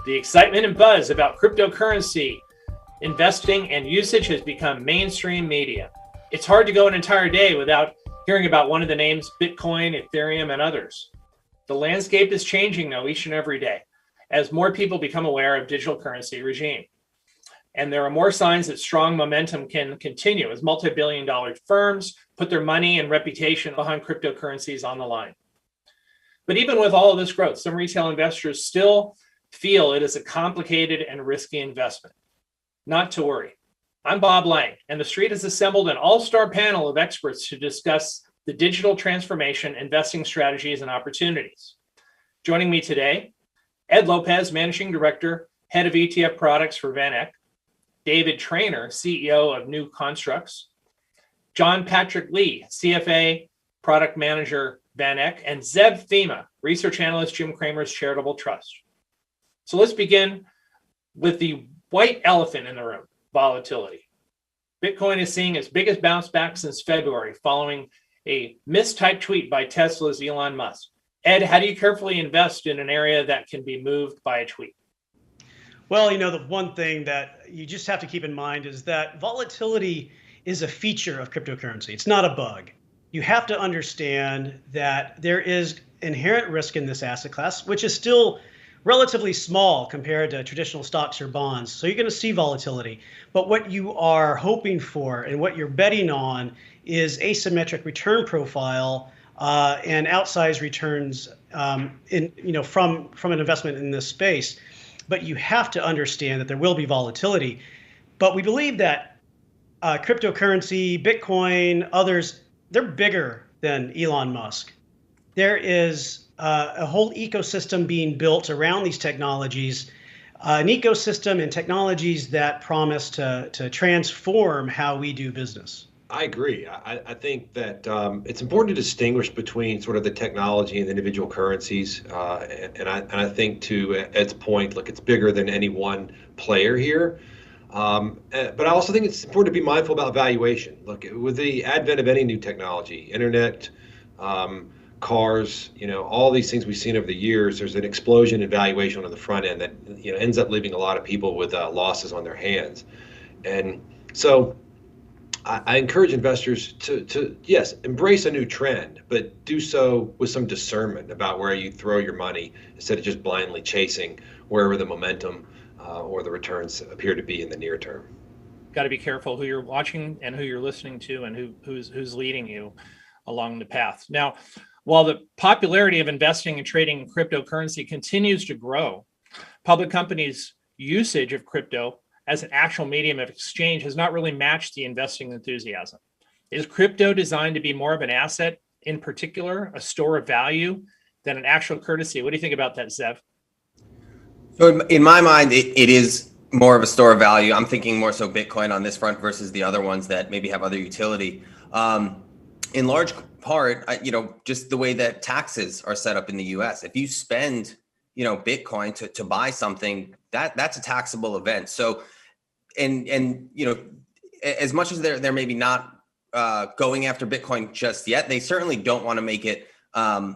The excitement and buzz about cryptocurrency investing and usage has become mainstream media. It's hard to go an entire day without hearing about one of the names: Bitcoin, Ethereum, and others. The landscape is changing though each and every day as more people become aware of digital currency regime. And there are more signs that strong momentum can continue as multi-billion-dollar firms put their money and reputation behind cryptocurrencies on the line. But even with all of this growth, some retail investors still feel it is a complicated and risky investment. Not to worry. I'm Bob Lang, and TheStreet has assembled an all-star panel of experts to discuss the digital transformation, investing strategies, and opportunities. Joining me today, Ed Lopez, Managing Director, Head of ETF Products for VanEck; David Trainer, CEO of New Constructs; John Patrick Lee, CFA, Product Manager, VanEck; and Zev Fima, Research Analyst, Jim Cramer's Charitable Trust. So let's begin with the white elephant in the room: volatility. Bitcoin is seeing its biggest bounce back since February following a mistyped tweet by Tesla's Elon Musk. Ed, how do you carefully invest in an area that can be moved by a tweet? Well, the one thing that you just have to keep in mind is that volatility is a feature of cryptocurrency. It's not a bug. You have to understand that there is inherent risk in this asset class, which is still relatively small compared to traditional stocks or bonds. So you're going to see volatility. But what you are hoping for and what you're betting on is asymmetric return profile and outsized returns from an investment in this space. But you have to understand that there will be volatility. But we believe that cryptocurrency, Bitcoin, others, they're bigger than Elon Musk. There is a whole ecosystem being built around these technologies, an ecosystem and technologies that promise to transform how we do business. I agree. I think that it's important to distinguish between sort of the technology and the individual currencies. And I think, to Ed's point, look, it's bigger than any one player here. But I also think it's important to be mindful about valuation. Look, with the advent of any new technology, internet, cars, all these things we've seen over the years, there's an explosion in valuation on the front end that ends up leaving a lot of people with losses on their hands. And so I encourage investors to yes, embrace a new trend, but do so with some discernment about where you throw your money instead of just blindly chasing wherever the momentum or the returns appear to be in the near term. Got to be careful who you're watching and who you're listening to and who's leading you along the path. Now, while the popularity of investing and trading in cryptocurrency continues to grow, public companies' usage of crypto as an actual medium of exchange has not really matched the investing enthusiasm. Is crypto designed to be more of an asset, in particular, a store of value, than an actual courtesy? What do you think about that, Zev? So in my mind, it is more of a store of value. I'm thinking more so Bitcoin on this front versus the other ones that maybe have other utility. In large part, just the way that taxes are set up in the U.S. If you spend, Bitcoin to buy something, that's a taxable event. So, and as much as they're maybe not going after Bitcoin just yet, they certainly don't want to make it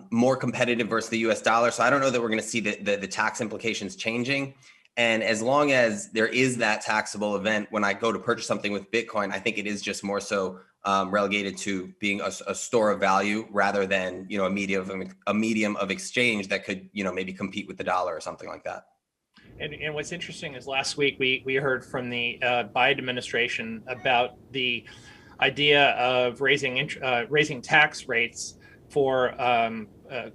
more competitive versus the U.S. dollar. So I don't know that we're going to see the tax implications changing. And as long as there is that taxable event, when I go to purchase something with Bitcoin, I think it is just more so relegated to being a store of value rather than, a medium of exchange that could, maybe compete with the dollar or something like that. And what's interesting is last week we heard from the Biden administration about the idea of raising tax rates for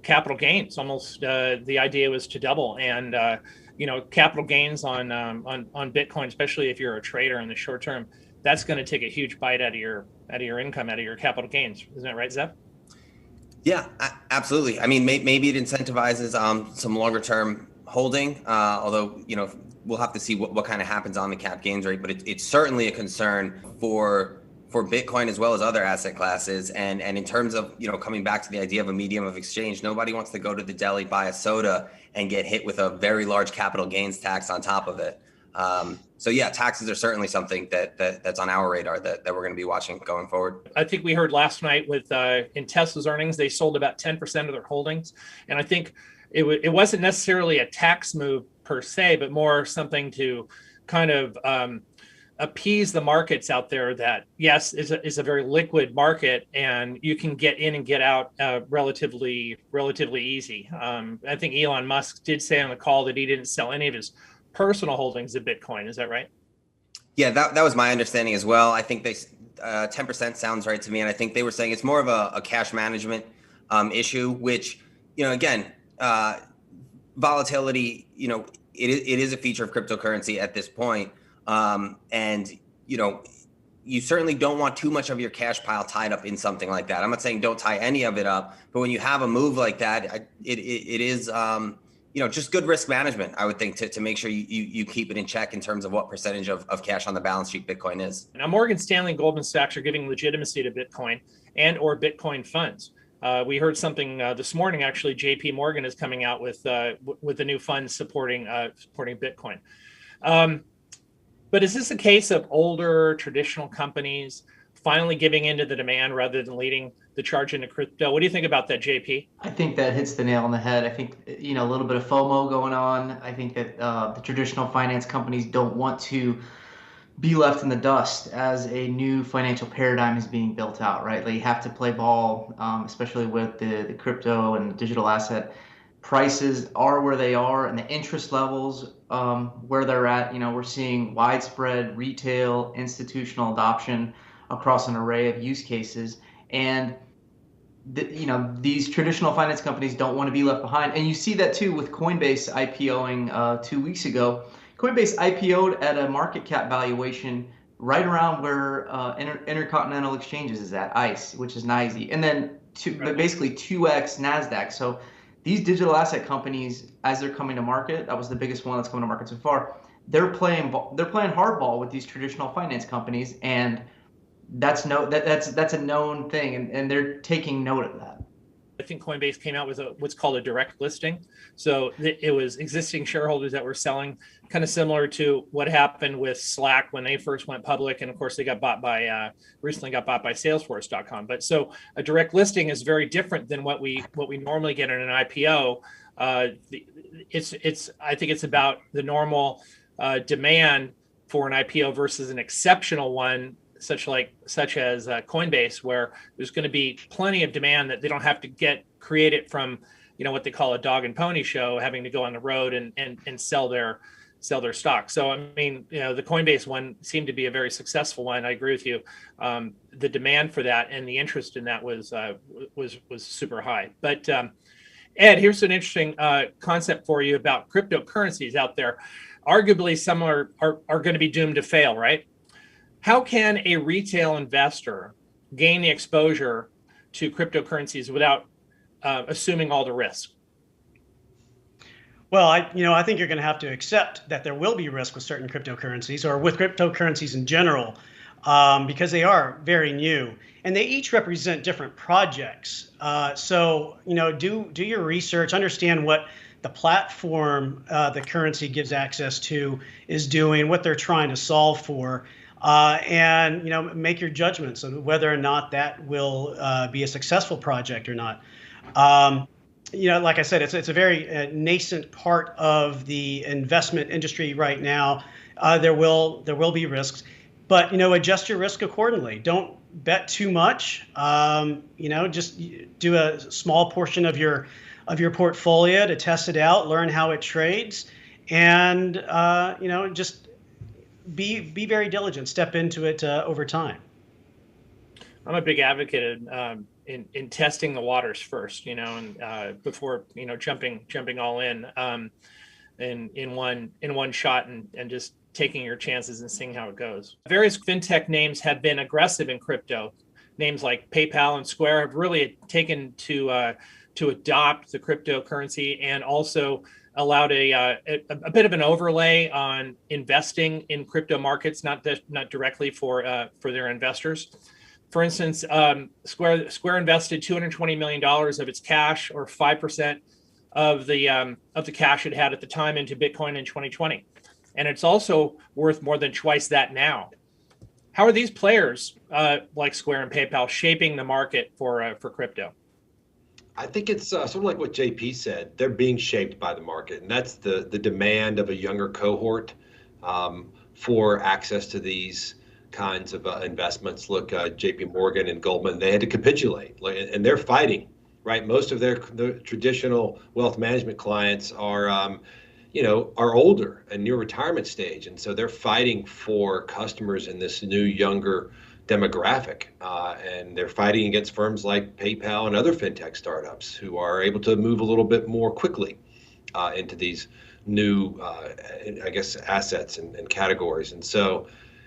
capital gains. Almost the idea was to double, and capital gains on Bitcoin, especially if you're a trader in the short term, that's going to take a huge bite out of your income, out of your capital gains. Isn't that right, Zev? Yeah, absolutely. I mean, maybe it incentivizes some longer term holding, although, we'll have to see what kind of happens on the cap gains rate, but it's certainly a concern for Bitcoin as well as other asset classes. And in terms of, coming back to the idea of a medium of exchange, nobody wants to go to the deli, buy a soda, and get hit with a very large capital gains tax on top of it. So yeah, taxes are certainly something that's on our radar that we're going to be watching going forward. I think we heard last night with in Tesla's earnings, they sold about 10% of their holdings. And I think it wasn't necessarily a tax move per se, but more something to kind of appease the markets out there that, yes, is a very liquid market and you can get in and get out relatively easy. I think Elon Musk did say on the call that he didn't sell any of his personal holdings of Bitcoin. Is that right? Yeah, that was my understanding as well. I think they 10% sounds right to me, and I think they were saying it's more of a cash management issue, which, again, volatility, it is a feature of cryptocurrency at this point. And, you certainly don't want too much of your cash pile tied up in something like that. I'm not saying don't tie any of it up, but when you have a move like that, it is, just good risk management, I would think, to make sure you keep it in check in terms of what percentage of cash on the balance sheet Bitcoin is. Now, Morgan Stanley and Goldman Sachs are giving legitimacy to Bitcoin and or Bitcoin funds. We heard something this morning. Actually, JPMorgan is coming out with the new fund supporting Bitcoin. But is this a case of older traditional companies finally giving into the demand rather than leading the charge into crypto? What do you think about that, JP? I think that hits the nail on the head. I think, a little bit of FOMO going on. I think that the traditional finance companies don't want to be left in the dust as a new financial paradigm is being built out, right? They have to play ball, especially with the crypto and digital asset prices are where they are and the interest levels where they're at. We're seeing widespread retail, institutional adoption across an array of use cases. And these traditional finance companies don't want to be left behind. And you see that too with Coinbase IPOing 2 weeks ago. Coinbase IPO'd at a market cap valuation right around where Intercontinental Exchanges is at, ICE, which is NYSE, and then basically 2x NASDAQ. So these digital asset companies, as they're coming to market, that was the biggest one that's coming to market so far. They're playing hardball with these traditional finance companies, and that's a known thing, and they're taking note of that. I think Coinbase came out with what's called a direct listing. So it was existing shareholders that were selling, kind of similar to what happened with Slack when they first went public. And of course, they got bought by recently got bought by Salesforce.com. But so a direct listing is very different than what we normally get in an IPO. I think it's about the normal demand for an IPO versus an exceptional one, such as Coinbase, where there's going to be plenty of demand that they don't have to create it from, what they call a dog and pony show, having to go on the road and sell their stock. So, I mean, the Coinbase one seemed to be a very successful one. I agree with you. The demand for that and the interest in that was super high. But Ed, here's an interesting concept for you about cryptocurrencies out there. Arguably, some are going to be doomed to fail, right? How can a retail investor gain the exposure to cryptocurrencies without assuming all the risk? Well, I think you're going to have to accept that there will be risk with certain cryptocurrencies or with cryptocurrencies in general, because they are very new and they each represent different projects. So, do your research, understand what the platform the currency gives access to is doing, what they're trying to solve for. And make your judgments on whether or not that will be a successful project or not. Like I said, it's a very nascent part of the investment industry right now. There will be risks, but adjust your risk accordingly. Don't bet too much. Just do a small portion of your portfolio to test it out, learn how it trades, and just be very diligent. Step into it over time. I'm a big advocate in testing the waters first, and before jumping all in one shot and just taking your chances and seeing how it goes. Various fintech names have been aggressive in crypto. Names like PayPal and Square have really taken to adopt the cryptocurrency and also allowed a bit of an overlay on investing in crypto markets, not directly for their investors. For instance, Square invested $220 million of its cash, or 5% of the cash it had at the time, into Bitcoin in 2020, and it's also worth more than twice that now. How are these players like Square and PayPal shaping the market for crypto? I think it's sort of like what JP said. They're being shaped by the market, and that's the demand of a younger cohort for access to these kinds of investments. Look, JPMorgan and Goldman, they had to capitulate, and they're fighting, right? Most of their traditional wealth management clients are, are older and near retirement stage, and so they're fighting for customers in this new younger demographic, and they're fighting against firms like PayPal and other fintech startups who are able to move a little bit more quickly into these new, assets and categories. And so,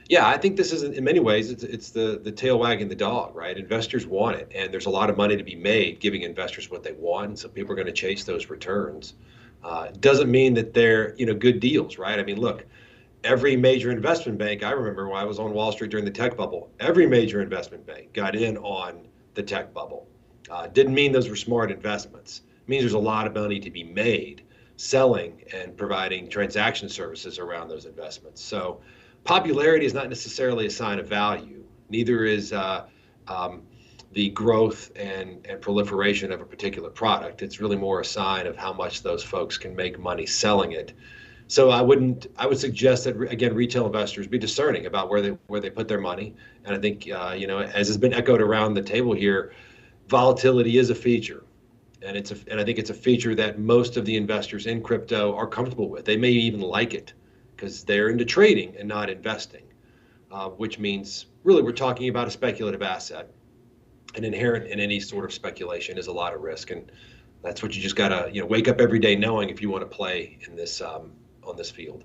yeah, I think this is in many ways it's the tail wagging the dog, right? Investors want it, and there's a lot of money to be made giving investors what they want, and so people are going to chase those returns. Doesn't mean that they're good deals, right? I mean, look. Every major investment bank, I remember when I was on Wall Street during the tech bubble, every major investment bank got in on the tech bubble. Didn't mean those were smart investments. It means there's a lot of money to be made selling and providing transaction services around those investments. So popularity is not necessarily a sign of value. Neither is the growth and proliferation of a particular product. It's really more a sign of how much those folks can make money selling it. So I would suggest that, again, retail investors be discerning about where they put their money. And I think, as has been echoed around the table here, volatility is a feature. And I think it's a feature that most of the investors in crypto are comfortable with. They may even like it because they're into trading and not investing, which means really we're talking about a speculative asset. And inherent in any sort of speculation is a lot of risk. And that's what you just got to wake up every day knowing if you want to play in this on this field.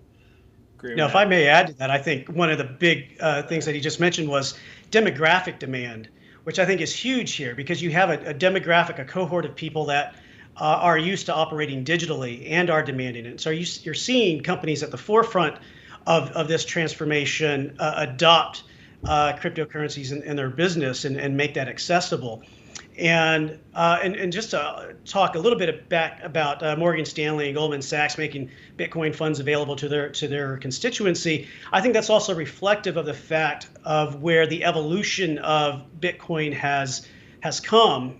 Now, if I may add to that, I think one of the big things that he just mentioned was demographic demand, which I think is huge here because you have a demographic, a cohort of people that are used to operating digitally and are demanding it. So you're seeing companies at the forefront of this transformation adopt cryptocurrencies in their business and make that accessible. And just to talk a little bit back about Morgan Stanley and Goldman Sachs making Bitcoin funds available to their constituency, I think that's also reflective of the fact of where the evolution of Bitcoin has come.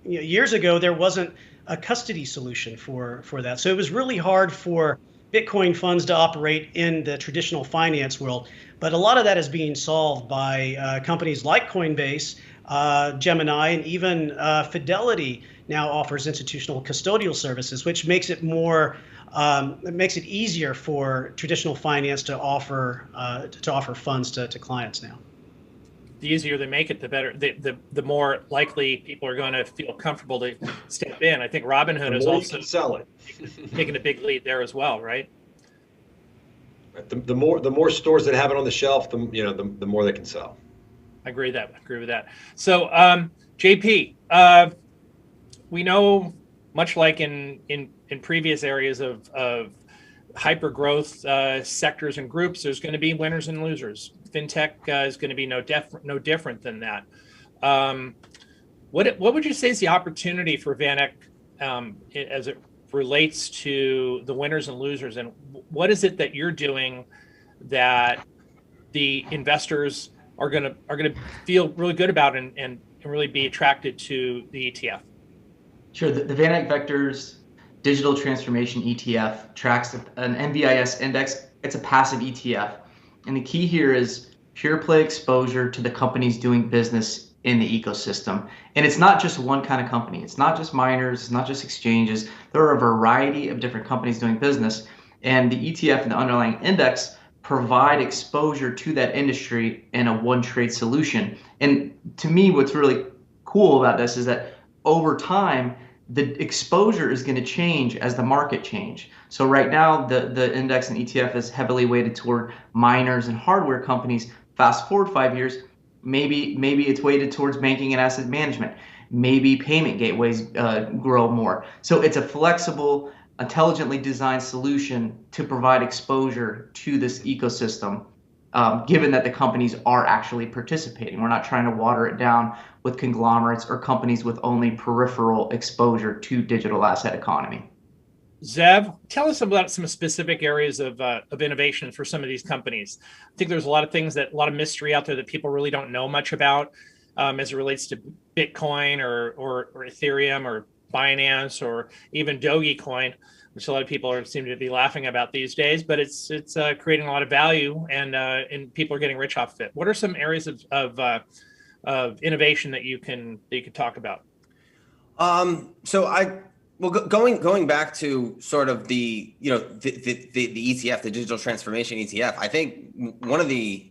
Years ago, there wasn't a custody solution for that, so it was really hard for Bitcoin funds to operate in the traditional finance world. But a lot of that is being solved by companies like Coinbase, Gemini, and even Fidelity now offers institutional custodial services, which makes it easier for traditional finance to offer funds to clients now. The easier they make it, the better. The more likely people are going to feel comfortable to step in. I think Robinhood is also sell it. taking a big lead there as well, right? The more stores that have it on the shelf, the more they can sell. I agree with that. So, JP, we know, much like in previous areas of hyper growth sectors and groups, there's going to be winners and losers. FinTech is going to be no different than that. What would you say is the opportunity for VanEck as it relates to the winners and losers, and what is it that you're doing that the investors are going to feel really good about and really be attracted to the ETF? Sure. The VanEck Vectors Digital Transformation ETF tracks an NVIS index. It's a passive ETF. And the key here is pure play exposure to the companies doing business in the ecosystem. And it's not just one kind of company. It's not just miners. It's not just exchanges. There are a variety of different companies doing business. And the ETF and the underlying index provide exposure to that industry in a one trade solution. And to me, what's really cool about this is that over time, the exposure is going to change as the market change. So right now, the index and ETF is heavily weighted toward miners and hardware companies. Fast forward 5 years, maybe it's weighted towards banking and asset management. Maybe payment gateways grow more. So it's a flexible, intelligently designed solution to provide exposure to this ecosystem, given that the companies are actually participating. We're not trying to water it down with conglomerates or companies with only peripheral exposure to digital asset economy. Zev, tell us about some specific areas of innovation for some of these companies. I think there's a lot of things a lot of mystery out there that people really don't know much about. as it relates to Bitcoin or Ethereum or Binance or even Dogecoin, which a lot of people seem to be laughing about these days, but it's creating a lot of value and people are getting rich off of it. What are some areas of innovation that you can talk about? Going back to sort of the ETF, the digital transformation ETF, I think one of the,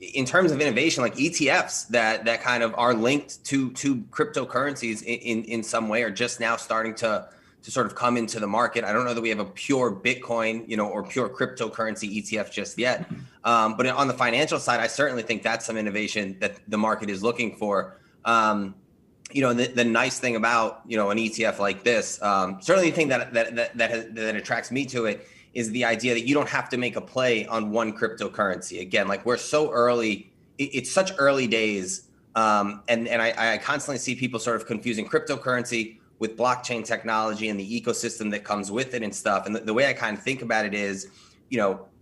in terms of innovation, like ETFs that kind of are linked to cryptocurrencies in some way are just now starting to sort of come into the market. I don't know that we have a pure Bitcoin, or pure cryptocurrency ETF just yet. But on the financial side, I certainly think that's some innovation that the market is looking for. The nice thing about, an ETF like this, certainly the thing that attracts me to it is the idea that you don't have to make a play on one cryptocurrency. Again, like we're so early, it's such early days. And I constantly see people sort of confusing cryptocurrency with blockchain technology and the ecosystem that comes with it and stuff. And the way I kind of think about it is,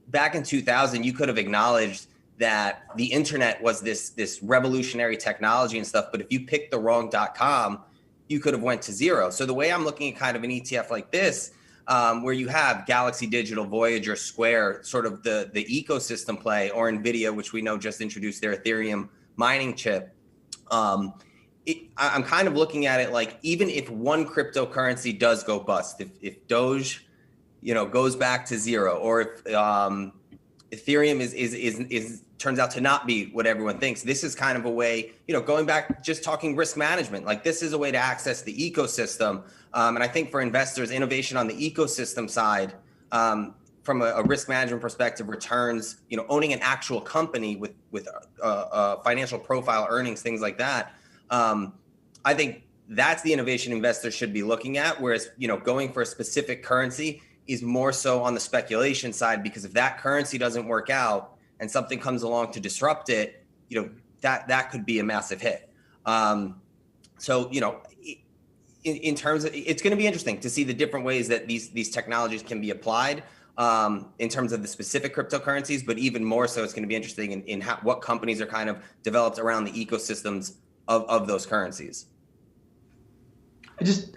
back in 2000, you could have acknowledged that the internet was this revolutionary technology and stuff. But if you picked the wrong .com, you could have went to zero. So the way I'm looking at kind of an ETF like this, where you have Galaxy Digital, Voyager, Square, sort of the ecosystem play, or NVIDIA, which we know just introduced their Ethereum mining chip. I'm kind of looking at it like, even if one cryptocurrency does go bust, if Doge, goes back to zero, or if Ethereum is turns out to not be what everyone thinks, this is kind of a way, going back, just talking risk management, like this is a way to access the ecosystem. And I think for investors, innovation on the ecosystem side, from a risk management perspective, returns, owning an actual company with financial profile, earnings, things like that. I think that's the innovation investors should be looking at. Whereas, going for a specific currency is more so on the speculation side, because if that currency doesn't work out and something comes along to disrupt it, that could be a massive hit. In terms of, it's going to be interesting to see the different ways that these technologies can be applied in terms of the specific cryptocurrencies, but even more so, it's going to be interesting in what companies are kind of developed around the ecosystems of those currencies.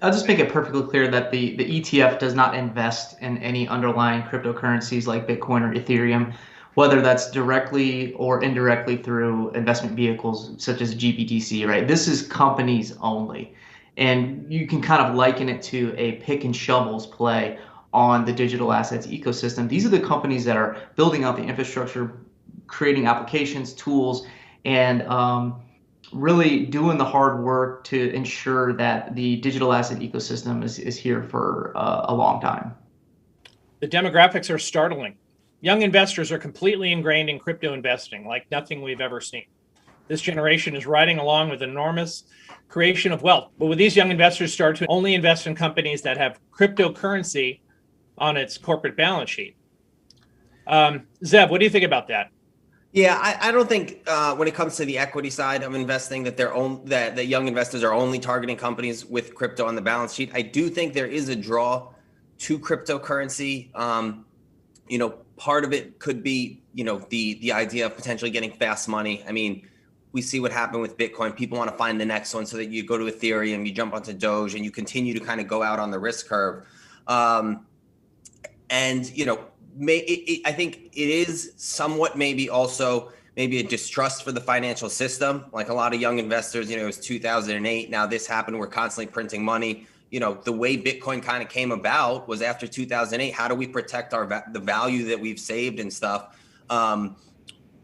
I'll just make it perfectly clear that the ETF does not invest in any underlying cryptocurrencies like Bitcoin or Ethereum, whether that's directly or indirectly through investment vehicles such as GBTC, right? This is companies only. And you can kind of liken it to a pick and shovels play on the digital assets ecosystem. These are the companies that are building out the infrastructure, creating applications, tools, and really doing the hard work to ensure that the digital asset ecosystem is here for a long time. The demographics are startling. Young investors are completely ingrained in crypto investing like nothing we've ever seen. This generation is riding along with enormous creation of wealth. But will these young investors start to only invest in companies that have cryptocurrency on its corporate balance sheet? Zev, what do you think about that? Yeah, I don't think when it comes to the equity side of investing that that young investors are only targeting companies with crypto on the balance sheet. I do think there is a draw to cryptocurrency. Part of it could be, the idea of potentially getting fast money. I mean, we see what happened with Bitcoin. People want to find the next one so that you go to Ethereum, you jump onto Doge, and you continue to kind of go out on the risk curve. I think it is somewhat maybe a distrust for the financial system. Like a lot of young investors, it was 2008. Now this happened. We're constantly printing money. The way Bitcoin kind of came about was after 2008. How do we protect the value that we've saved and stuff?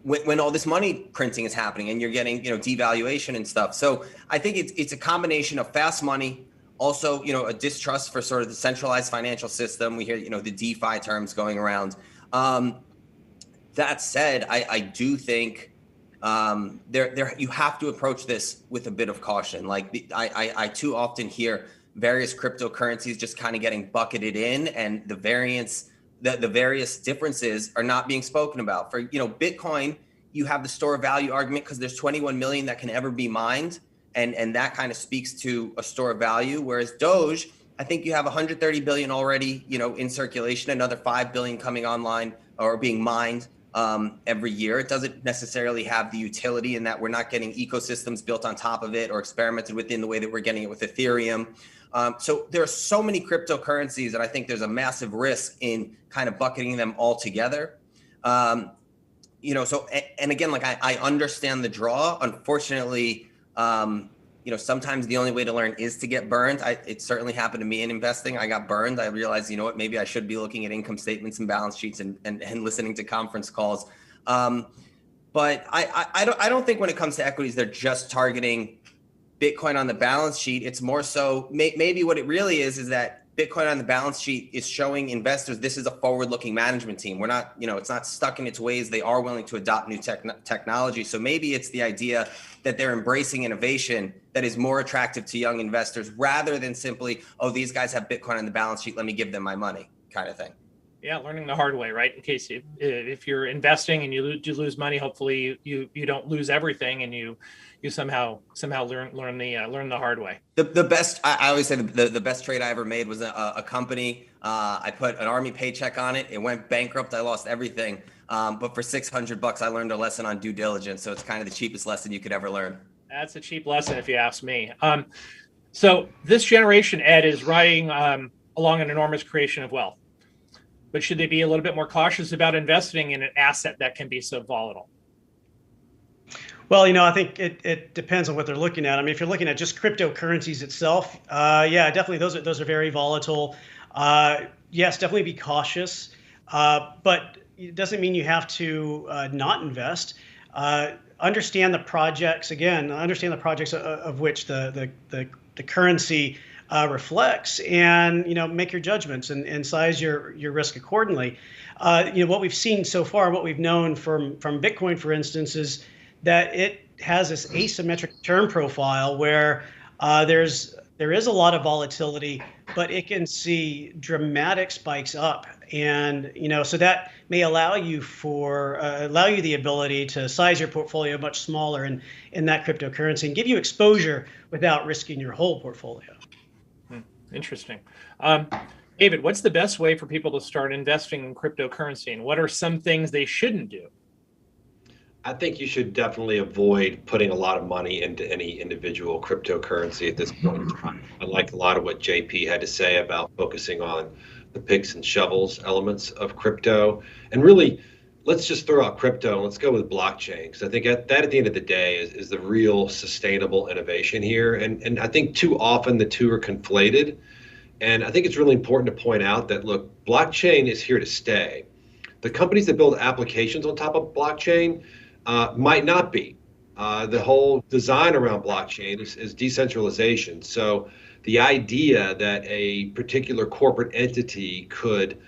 When all this money printing is happening and you're getting, devaluation and stuff. So I think it's a combination of fast money, also, a distrust for sort of the centralized financial system. We hear, the DeFi terms going around. That said, I do think you have to approach this with a bit of caution. Like I too often hear various cryptocurrencies just kind of getting bucketed in, and the various differences are not being spoken about. For Bitcoin, you have the store of value argument because there's 21 million that can ever be mined. And that kind of speaks to a store of value. Whereas Doge, I think you have 130 billion already, in circulation, another 5 billion coming online or being mined every year. It doesn't necessarily have the utility in that we're not getting ecosystems built on top of it or experimented with in the way that we're getting it with Ethereum. So there are so many cryptocurrencies, and I think there's a massive risk in kind of bucketing them all together. So, and again, like I understand the draw. Unfortunately, sometimes the only way to learn is to get burned. It certainly happened to me in investing. I got burned. I realized, maybe I should be looking at income statements and balance sheets and listening to conference calls. But I don't think when it comes to equities, they're just targeting Bitcoin on the balance sheet. It's more so maybe what it really is that Bitcoin on the balance sheet is showing investors this is a forward-looking management team. We're not, it's not stuck in its ways. They are willing to adopt new technology. So maybe it's the idea that they're embracing innovation that is more attractive to young investors rather than simply, oh, these guys have Bitcoin on the balance sheet, let me give them my money kind of thing. Yeah, learning the hard way, right? In case if you're investing and you lose money, hopefully you don't lose everything and you somehow learn the hard way. The best, I always say the best trade I ever made was a company. I put an army paycheck on it. It went bankrupt. I lost everything. But for $600, I learned a lesson on due diligence. So it's kind of the cheapest lesson you could ever learn. That's a cheap lesson if you ask me. So this generation, Ed, is riding along an enormous creation of wealth. But should they be a little bit more cautious about investing in an asset that can be so volatile? Well, I think it depends on what they're looking at. I mean, if you're looking at just cryptocurrencies itself, yeah, definitely those are very volatile. Yes, definitely be cautious, but it doesn't mean you have to not invest. Understand the projects of which the currency reflects, and make your judgments and size your risk accordingly. What we've seen so far, what we've known from Bitcoin, for instance, is that it has this asymmetric return profile where there is a lot of volatility, but it can see dramatic spikes up, and so that may allow you the ability to size your portfolio much smaller in that cryptocurrency and give you exposure without risking your whole portfolio. Interesting. David, what's the best way for people to start investing in cryptocurrency, and what are some things they shouldn't do? I think you should definitely avoid putting a lot of money into any individual cryptocurrency at this point in time. I like a lot of what JP had to say about focusing on the picks and shovels elements of crypto. And really, let's just throw out crypto and let's go with blockchain, because I think that at the end of the day is the real sustainable innovation here. And I think too often the two are conflated. And I think it's really important to point out that, look, blockchain is here to stay. The companies that build applications on top of blockchain might not be. The whole design around blockchain is decentralization. So the idea that a particular corporate entity could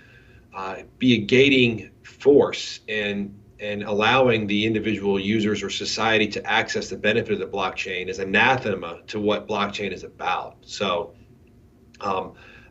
be a gating force in allowing the individual users or society to access the benefit of the blockchain is anathema to what blockchain is about. So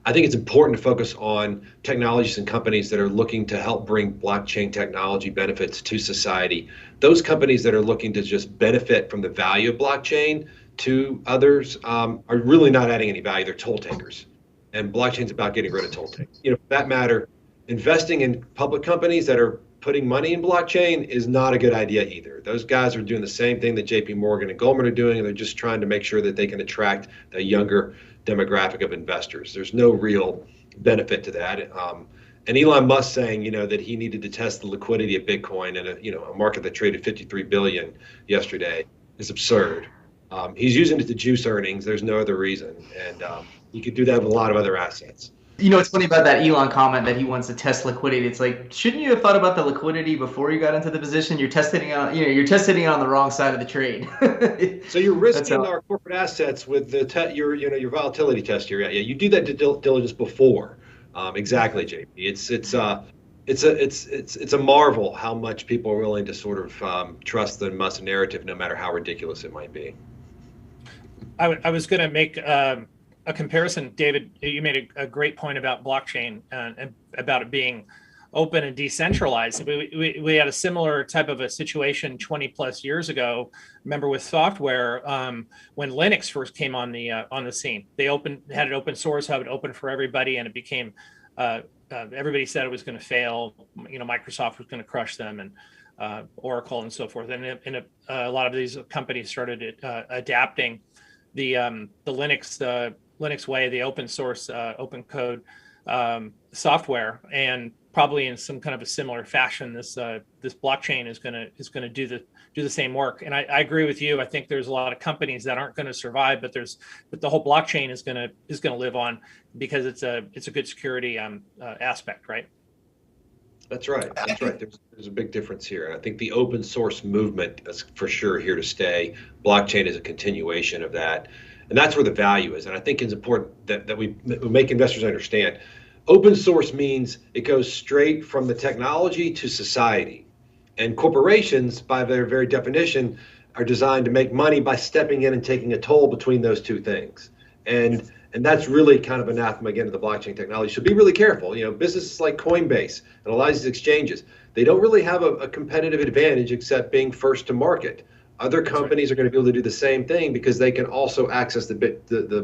I think it's important to focus on technologies and companies that are looking to help bring blockchain technology benefits to society. Those companies that are looking to just benefit from the value of blockchain to others are really not adding any value. They're toll takers. And blockchain's about getting rid of toll takers. For that matter, investing in public companies that are putting money in blockchain is not a good idea either. Those guys are doing the same thing that JPMorgan and Goldman are doing, and they're just trying to make sure that they can attract a younger demographic of investors. There's no real benefit to that. And Elon Musk saying, that he needed to test the liquidity of Bitcoin in a market that traded 53 billion yesterday is absurd. He's using it to juice earnings. There's no other reason. And you could do that with a lot of other assets. It's funny about that Elon comment that he wants to test liquidity. It's like, shouldn't you have thought about the liquidity before you got into the position? You're testing it on the wrong side of the trade. So you're risking our corporate assets with your volatility test here. Yeah, you do that due diligence before. Exactly, JP. It's a marvel how much people are willing to sort of trust the Musk narrative, no matter how ridiculous it might be. I was going to make a comparison, David. You made a great point about blockchain and about it being open and decentralized. We had a similar type of a situation 20 plus years ago. Remember with software, when Linux first came on the scene, they had it open source, have it open for everybody, and it became everybody said it was going to fail. Microsoft was going to crush them, and Oracle and so forth. And a lot of these companies started adapting the Linux way, the open source, open code software, and probably in some kind of a similar fashion, this blockchain is going to do the same work. And I agree with you. I think there's a lot of companies that aren't going to survive, but the whole blockchain is going to live on because it's a good security aspect, right? That's right. That's right. There's a big difference here. And I think the open source movement is for sure here to stay. Blockchain is a continuation of that. And that's where the value is. And I think it's important that we make investors understand. Open source means it goes straight from the technology to society. And corporations, by their very definition, are designed to make money by stepping in and taking a toll between those two things. And that's really kind of anathema again to the blockchain technology. So be really careful. Businesses like Coinbase and a lot of these exchanges, they don't really have a competitive advantage except being first to market. Other companies are going to be able to do the same thing because they can also access the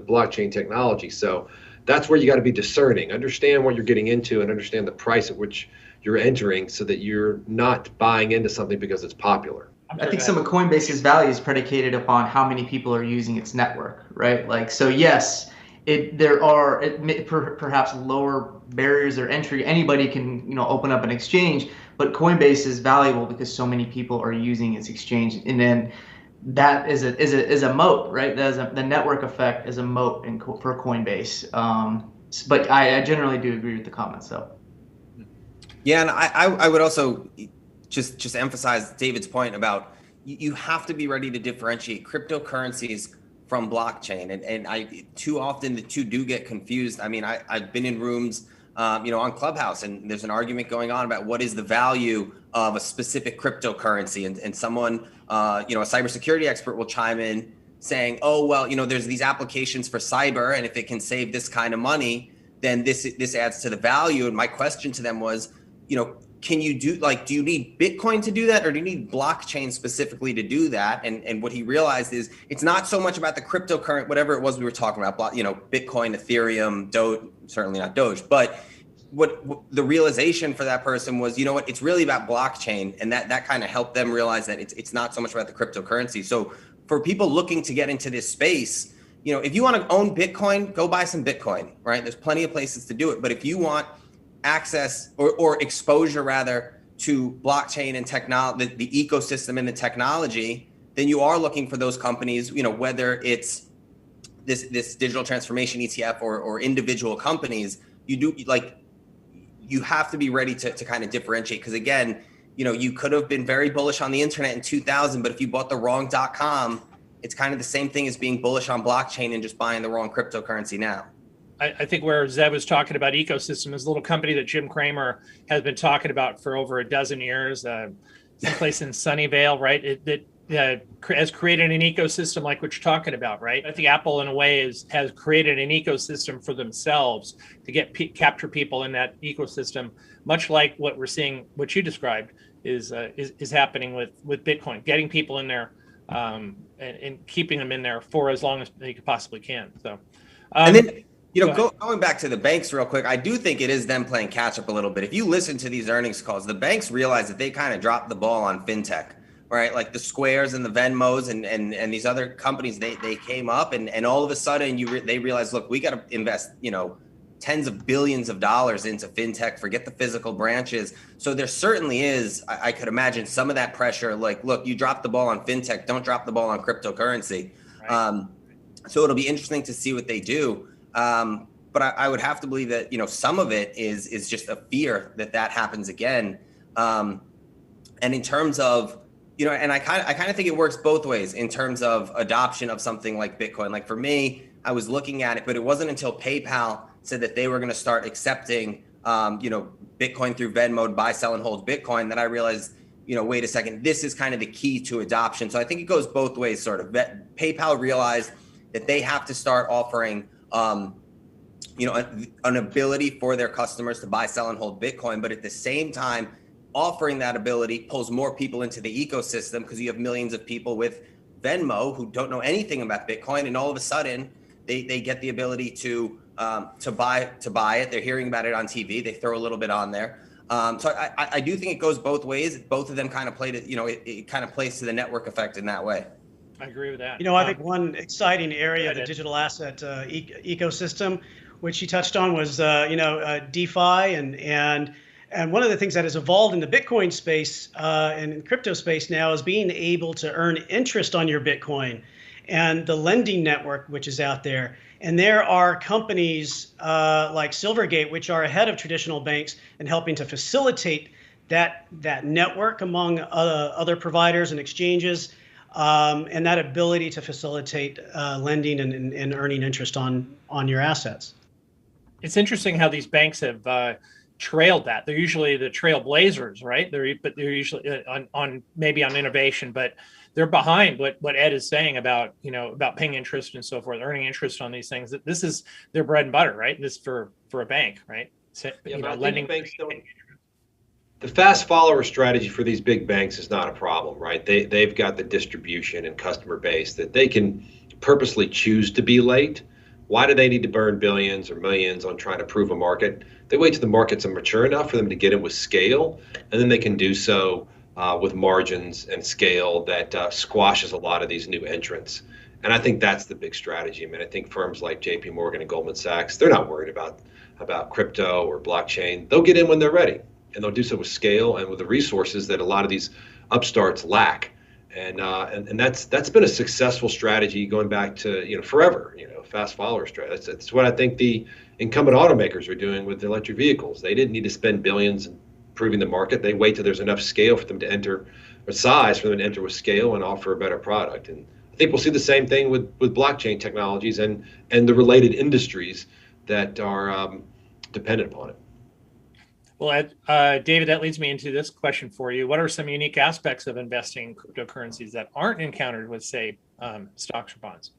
blockchain technology. So that's where you got to be discerning, understand what you're getting into, and understand the price at which you're entering so that you're not buying into something because it's popular. I think some of Coinbase's value is predicated upon how many people are using its network, right? So yes, there are perhaps lower barriers of entry. Anybody can open up an exchange, but Coinbase is valuable because so many people are using its exchange, and then that is a moat, right? The network effect is a moat for Coinbase. But I generally do agree with the comments, though. Yeah, and I would also just emphasize David's point about you have to be ready to differentiate cryptocurrencies from blockchain, and too often the two do get confused. I mean, I've been in rooms, on Clubhouse, and there's an argument going on about what is the value of a specific cryptocurrency, and someone, a cybersecurity expert will chime in saying, oh, well, there's these applications for cyber, and if it can save this kind of money, then this adds to the value. And my question to them was, can you do you need Bitcoin to do that, or do you need blockchain specifically to do that? And what he realized is it's not so much about the cryptocurrency, whatever it was we were talking about, Bitcoin, Ethereum, Doge, certainly not Doge, but what the realization for that person was, it's really about blockchain, and that kind of helped them realize that it's not so much about the cryptocurrency. So for people looking to get into this space, if you want to own Bitcoin, go buy some Bitcoin, right? There's plenty of places to do it. But if you want access or exposure rather to blockchain and technology, the ecosystem and the technology, then you are looking for those companies, whether it's this digital transformation ETF or individual companies. You have to be ready to kind of differentiate, because again, you could have been very bullish on the internet in 2000, but if you bought the wrong .com, it's kind of the same thing as being bullish on blockchain and just buying the wrong cryptocurrency now. I think where Zeb was talking about ecosystem is a little company that Jim Cramer has been talking about for over a dozen years, someplace in Sunnyvale, right? That has created an ecosystem like what you're talking about, right? I think Apple, in a way, has created an ecosystem for themselves to capture people in that ecosystem, much like what we're seeing, what you described is happening with Bitcoin, getting people in there and keeping them in there for as long as they possibly can. So, and then. Going back to the banks real quick, I do think it is them playing catch up a little bit. If you listen to these earnings calls, the banks realize that they kind of dropped the ball on fintech, right? Like the Squares and the Venmos and these other companies, they came up and all of a sudden they realized, look, we got to invest, tens of billions of dollars into fintech, forget the physical branches. So there certainly is, I could imagine some of that pressure, like, look, you dropped the ball on fintech, don't drop the ball on cryptocurrency. Right. So it'll be interesting to see what they do. But I would have to believe that, some of it is just a fear that happens again. And in terms of, and I kind of think it works both ways in terms of adoption of something like Bitcoin. Like for me, I was looking at it, but it wasn't until PayPal said that they were going to start accepting, Bitcoin through Venmo, buy, sell, and hold Bitcoin, that I realized, wait a second, this is kind of the key to adoption. So I think it goes both ways, sort of. PayPal realized that they have to start offering an ability for their customers to buy, sell, and hold Bitcoin. But at the same time, offering that ability pulls more people into the ecosystem, because you have millions of people with Venmo who don't know anything about Bitcoin. And all of a sudden, they get the ability to buy it. They're hearing about it on TV. They throw a little bit on there. So I do think it goes both ways. Both of them kind of played it. It kind of plays to the network effect in that way. I agree with that. I think one exciting area of the digital asset ecosystem, which you touched on, was DeFi and one of the things that has evolved in the Bitcoin space and in crypto space now is being able to earn interest on your Bitcoin and the lending network which is out there. And there are companies like Silvergate, which are ahead of traditional banks and helping to facilitate that network among other providers and exchanges, and that ability to facilitate lending and earning interest on your assets. It's interesting how these banks have trailed that. They're usually the trailblazers, right? They're usually on maybe on innovation, but they're behind what Ed is saying about paying interest and so forth, earning interest on these things. This is their bread and butter, right? This for a bank, right? So, lending. Banks don't. The fast follower strategy for these big banks is not a problem, right? They've got the distribution and customer base that they can purposely choose to be late. Why do they need to burn billions or millions on trying to prove a market? They wait till the markets are mature enough for them to get in with scale, and then they can do so with margins and scale that squashes a lot of these new entrants. And I think that's the big strategy. I mean, I think firms like JPMorgan and Goldman Sachs, they're not worried about crypto or blockchain. They'll get in when they're ready, and they'll do so with scale and with the resources that a lot of these upstarts lack. And that's been a successful strategy going back to forever. Fast follower strategy. That's what I think the incumbent automakers are doing with electric vehicles. They didn't need to spend billions improving the market. They wait till there's enough scale for them to enter, or size for them to enter with scale and offer a better product. And I think we'll see the same thing with blockchain technologies and the related industries that are dependent upon it. Well, Ed, David, that leads me into this question for you. What are some unique aspects of investing in cryptocurrencies that aren't encountered with, say, stocks or bonds?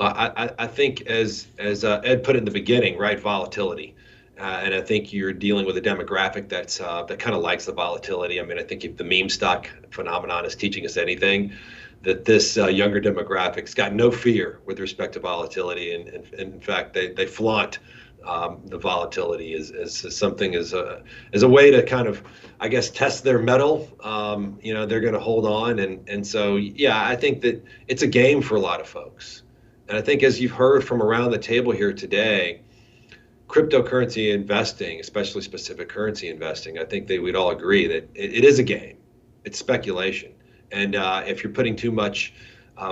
I think, as Ed put it in the beginning, right, volatility. And I think you're dealing with a demographic that kind of likes the volatility. I mean, I think if the meme stock phenomenon is teaching us anything, that this younger demographic's got no fear with respect to volatility. And in fact, they flaunt the volatility as something as a way to kind of, I guess, test their mettle. They're going to hold on. And so, yeah, I think that it's a game for a lot of folks. And I think, as you've heard from around the table here today, cryptocurrency investing, especially specific currency investing, I think we'd all agree that it is a game. It's speculation. And if you're putting too much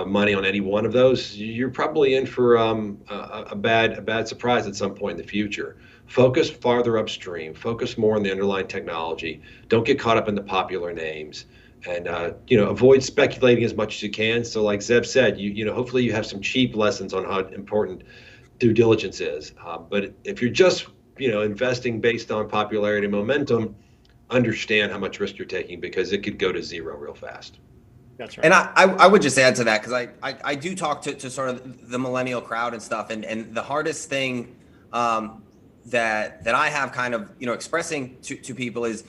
money on any one of those, you're probably in for a bad surprise at some point in the future. Focus farther upstream. Focus more on the underlying technology. Don't get caught up in the popular names. And avoid speculating as much as you can. So, like Zeb said, hopefully you have some cheap lessons on how important due diligence is. But if you're just investing based on popularity and momentum, understand how much risk you're taking, because it could go to zero real fast. That's right. And I would just add to that, because I do talk to sort of the millennial crowd and stuff, and the hardest thing that I have kind of expressing to people is,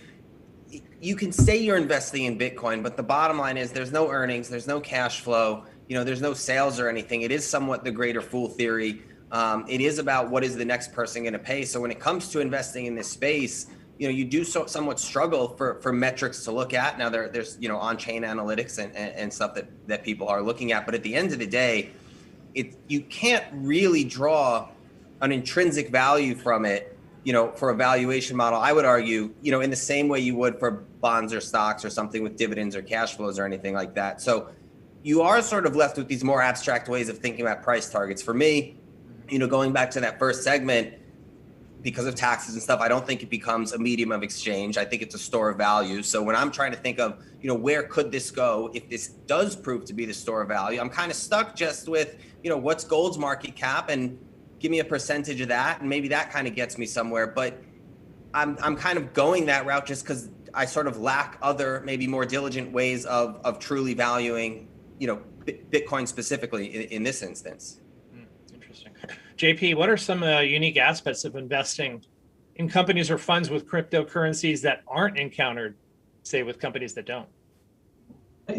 you can say you're investing in Bitcoin, but the bottom line is there's no earnings, there's no cash flow, there's no sales or anything. It is somewhat the greater fool theory. It is about what is the next person going to pay. So when it comes to investing in this space, you do somewhat struggle for metrics to look at. Now there's on-chain analytics and stuff that people are looking at, but at the end of the day, you can't really draw an intrinsic value from it, for a valuation model, I would argue, in the same way you would for bonds or stocks or something with dividends or cash flows or anything like that. So you are sort of left with these more abstract ways of thinking about price targets. For me, going back to that first segment, because of taxes and stuff, I don't think it becomes a medium of exchange. I think it's a store of value. So when I'm trying to think of, where could this go if this does prove to be the store of value, I'm kind of stuck just with, what's gold's market cap, and give me a percentage of that, and maybe that kind of gets me somewhere. But I'm kind of going that route just because I sort of lack other, maybe more diligent ways of truly valuing, Bitcoin specifically in this instance. Interesting. JP, what are some unique aspects of investing in companies or funds with cryptocurrencies that aren't encountered, say, with companies that don't?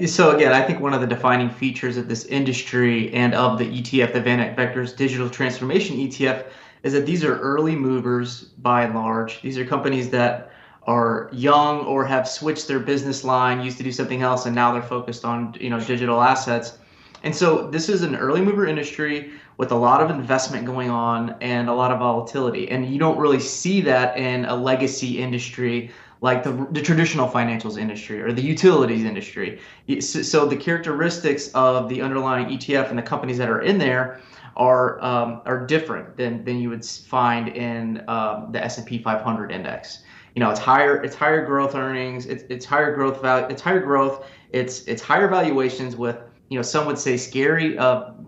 So again, I think one of the defining features of this industry and of the ETF, the VanEck Vectors Digital Transformation ETF, is that these are early movers by and large. These are companies that are young or have switched their business line, used to do something else, and now they're focused on digital assets. And so this is an early mover industry with a lot of investment going on and a lot of volatility. And you don't really see that in a legacy industry like the traditional financials industry or the utilities industry. So the characteristics of the underlying ETF and the companies that are in there are different than you would find in the S&P 500 index. It's higher growth earnings, it's higher growth value, it's higher growth, it's higher valuations with some would say scary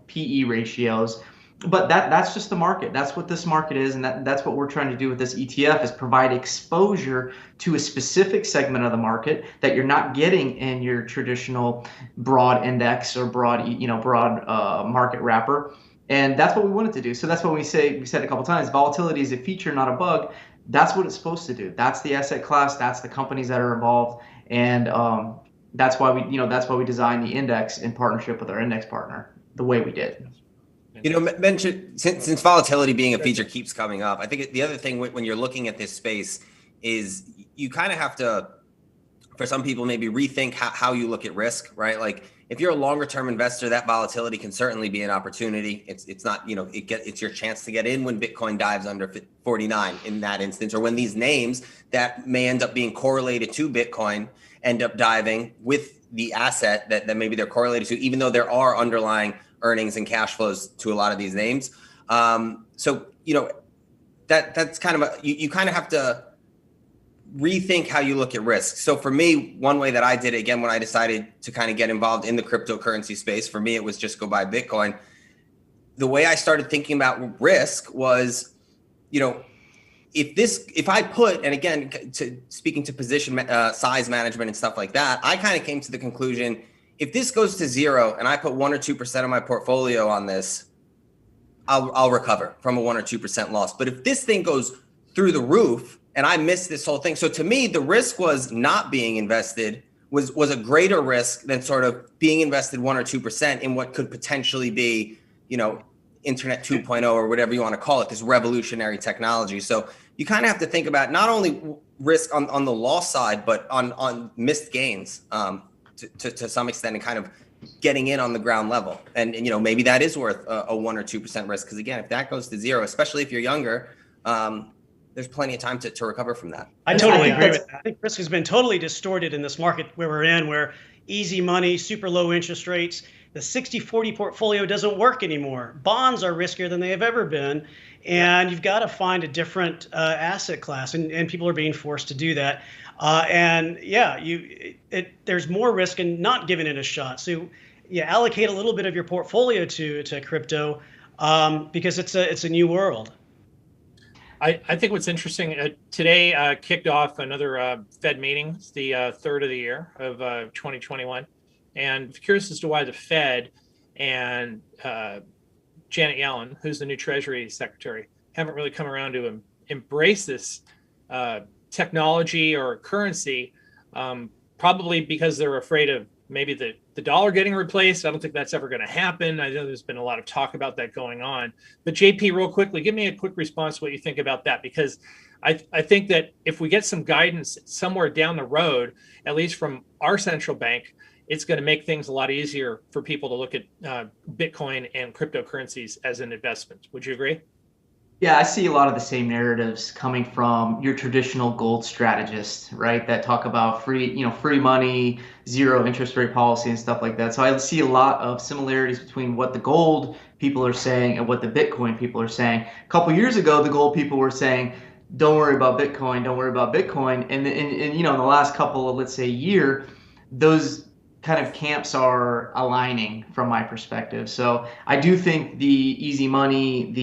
PE ratios. But that's just the market. That's what this market is, and that's what we're trying to do with this ETF, is provide exposure to a specific segment of the market that you're not getting in your traditional broad index or broad market wrapper. And that's what we wanted to do. So that's what we said a couple times. Volatility is a feature, not a bug. That's what it's supposed to do. That's the asset class. That's the companies that are involved, and that's why we designed the index in partnership with our index partner the way we did. Mention since volatility being a feature keeps coming up, I think the other thing when you're looking at this space is you kind of have to, for some people, maybe rethink how you look at risk, right? Like if you're a longer term investor, that volatility can certainly be an opportunity. It's not, it's your chance to get in when Bitcoin dives under 49 in that instance, or when these names that may end up being correlated to Bitcoin end up diving with the asset that maybe they're correlated to, even though there are underlying earnings and cash flows to a lot of these names. So that's kind of you kind of have to rethink how you look at risk. So for me, one way that I did it, again, when I decided to kind of get involved in the cryptocurrency space, for me, it was just go buy Bitcoin. The way I started thinking about risk was, if I put, and again, speaking to position size management and stuff like that, I kind of came to the conclusion, if this goes to zero and I put 1 or 2% of my portfolio on this, I'll recover from a 1 or 2% loss. But if this thing goes through the roof and I miss this whole thing, so to me, the risk was not being invested was a greater risk than sort of being invested 1 or 2% in what could potentially be, Internet 2.0 or whatever you want to call it, this revolutionary technology. So you kind of have to think about not only risk on the loss side, but on missed gains. To some extent, and kind of getting in on the ground level. And maybe that is worth a 1 or 2% risk. Because again, if that goes to zero, especially if you're younger, there's plenty of time to recover from that. I totally agree with that. I think risk has been totally distorted in this market where we're in, where easy money, super low interest rates, the 60-40 portfolio doesn't work anymore. Bonds are riskier than they have ever been. And you've got to find a different asset class, and people are being forced to do that. There's more risk in not giving it a shot. So allocate a little bit of your portfolio to crypto because it's a new world. I think what's interesting today kicked off another Fed meeting. It's the third of the year of 2021, and curious as to why the Fed and Janet Yellen, who's the new Treasury Secretary, haven't really come around to embrace this technology or currency, probably because they're afraid of maybe the dollar getting replaced. I don't think that's ever going to happen. I know there's been a lot of talk about that going on. But JP, real quickly, give me a quick response to what you think about that, because I think that if we get some guidance somewhere down the road, at least from our central bank, it's going to make things a lot easier for people to look at Bitcoin and cryptocurrencies as an investment. Would you agree? Yeah, I see a lot of the same narratives coming from your traditional gold strategists, right? That talk about free money, zero interest rate policy and stuff like that. So I see a lot of similarities between what the gold people are saying and what the Bitcoin people are saying. A couple years ago, the gold people were saying, don't worry about Bitcoin, don't worry about Bitcoin. And in the last couple of, let's say, year, those kind of camps are aligning from my perspective. So I do think the easy money,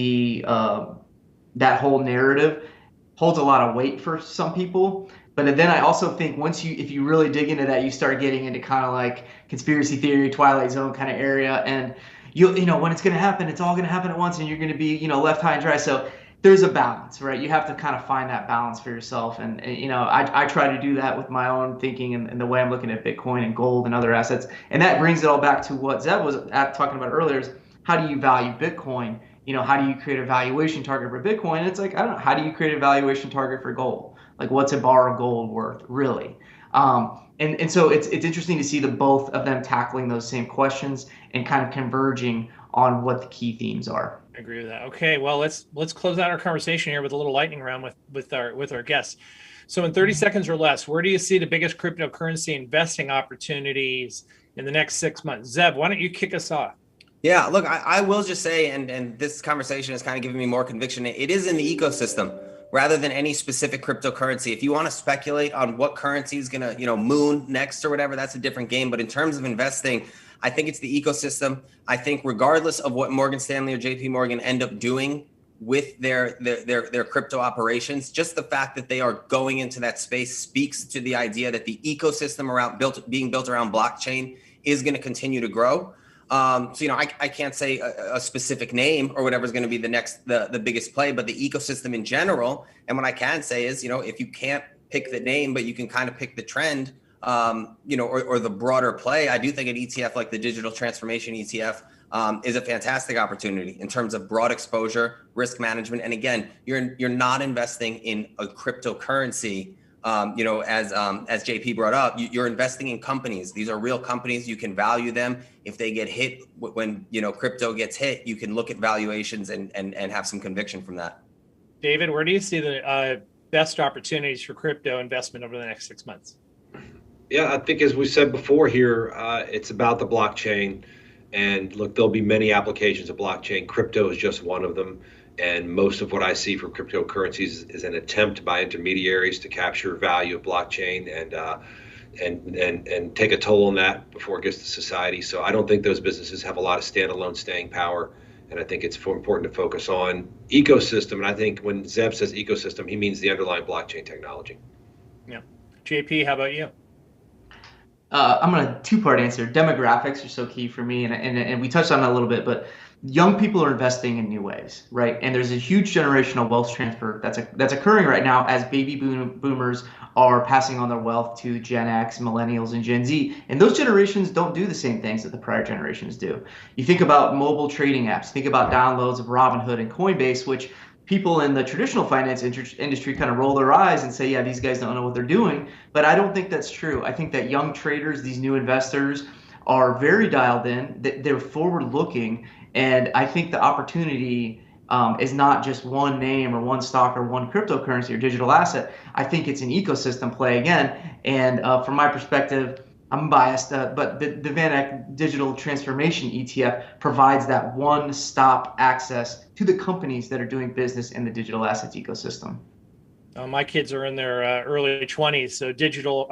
that whole narrative holds a lot of weight for some people. But then I also think if you really dig into that, you start getting into kind of like conspiracy theory, Twilight Zone kind of area. And when it's going to happen, it's all going to happen at once, and you're going to be left high and dry. So there's a balance, right? You have to kind of find that balance for yourself. And I try to do that with my own thinking and the way I'm looking at Bitcoin and gold and other assets. And that brings it all back to what Zeb was talking about earlier, is how do you value Bitcoin? How do you create a valuation target for Bitcoin? And it's like, I don't know, how do you create a valuation target for gold? Like, what's a bar of gold worth, really? And so it's interesting to see the both of them tackling those same questions and kind of converging on what the key themes are. I agree with that. Okay, well, let's close out our conversation here with a little lightning round with our guests. So in 30 seconds or less, where do you see the biggest cryptocurrency investing opportunities in the next 6 months? Zeb, why don't you kick us off? Yeah, look, I will just say, and this conversation is kind of giving me more conviction, it is in the ecosystem rather than any specific cryptocurrency. If you want to speculate on what currency is going to, moon next or whatever, that's a different game. But in terms of investing, I think it's the ecosystem. I think regardless of what Morgan Stanley or JPMorgan end up doing with their crypto operations, just the fact that they are going into that space speaks to the idea that the ecosystem being built around blockchain is going to continue to grow. I can't say a specific name or whatever is going to be the biggest play, but the ecosystem in general. And what I can say is, if you can't pick the name, but you can kind of pick the trend, or the broader play, I do think an ETF like the Digital Transformation ETF is a fantastic opportunity in terms of broad exposure, risk management. And again, you're not investing in a cryptocurrency. As JP brought up, you're investing in companies. These are real companies. You can value them. If they get hit when, crypto gets hit, you can look at valuations and have some conviction from that. David, where do you see the best opportunities for crypto investment over the next 6 months? Yeah, I think as we said before here, it's about the blockchain. And look, there'll be many applications of blockchain. Crypto is just one of them. And most of what I see for cryptocurrencies is an attempt by intermediaries to capture value of blockchain and take a toll on that before it gets to society. So I don't think those businesses have a lot of standalone staying power. And I think it's important to focus on ecosystem. And I think when Zeb says ecosystem, he means the underlying blockchain technology. Yeah. JP, how about you? I'm going to two-part answer. Demographics are so key for me, and we touched on that a little bit, but young people are investing in new ways, right? And there's a huge generational wealth transfer that's occurring right now as baby boomers are passing on their wealth to Gen X, millennials, and Gen Z. And those generations don't do the same things that the prior generations do. You think about mobile trading apps, think about downloads of Robinhood and Coinbase, which people in the traditional finance industry kind of roll their eyes and say, yeah, these guys don't know what they're doing. But I don't think that's true. I think that young traders, these new investors, are very dialed in. They're forward looking. And I think the opportunity is not just one name or one stock or one cryptocurrency or digital asset. I think it's an ecosystem play again. And from my perspective, I'm biased, but the VanEck Digital Transformation ETF provides that one-stop access to the companies that are doing business in the digital assets ecosystem. My kids are in their early 20s, so digital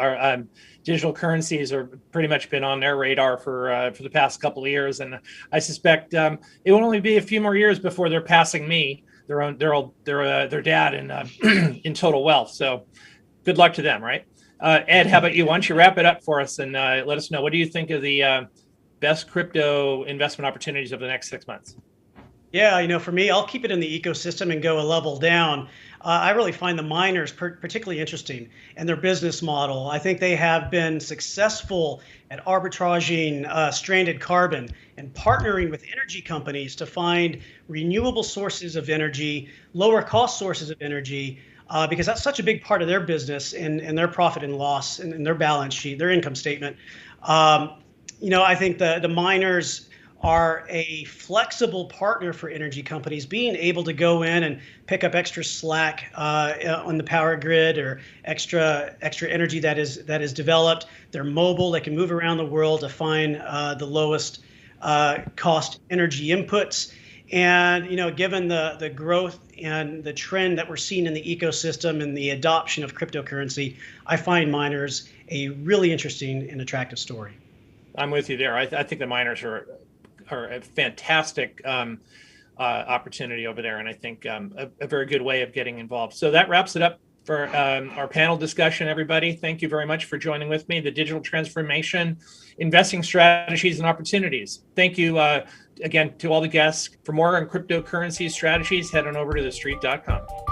currencies are pretty much been on their radar for the past couple of years, and I suspect it will only be a few more years before they're passing me, their dad in total wealth. So, good luck to them, right? Ed, how about you? Why don't you wrap it up for us and let us know, what do you think of the best crypto investment opportunities over the next 6 months? Yeah, for me, I'll keep it in the ecosystem and go a level down. I really find the miners particularly interesting and their business model. I think they have been successful at arbitraging stranded carbon and partnering with energy companies to find renewable sources of energy, lower cost sources of energy, because that's such a big part of their business and their profit and loss and their balance sheet, their income statement. I think the miners are a flexible partner for energy companies, being able to go in and pick up extra slack on the power grid or extra energy that is developed. They're mobile; they can move around the world to find the lowest cost energy inputs. And given the growth and the trend that we're seeing in the ecosystem and the adoption of cryptocurrency, I find miners a really interesting and attractive story. I'm with you there. I think the miners are a fantastic opportunity over there, and I think a very good way of getting involved. So that wraps it up for our panel discussion, everybody. Thank you very much for joining with me. The Digital Transformation, Investing Strategies and Opportunities. Thank you, again, to all the guests, for more on cryptocurrency strategies, head on over to TheStreet.com.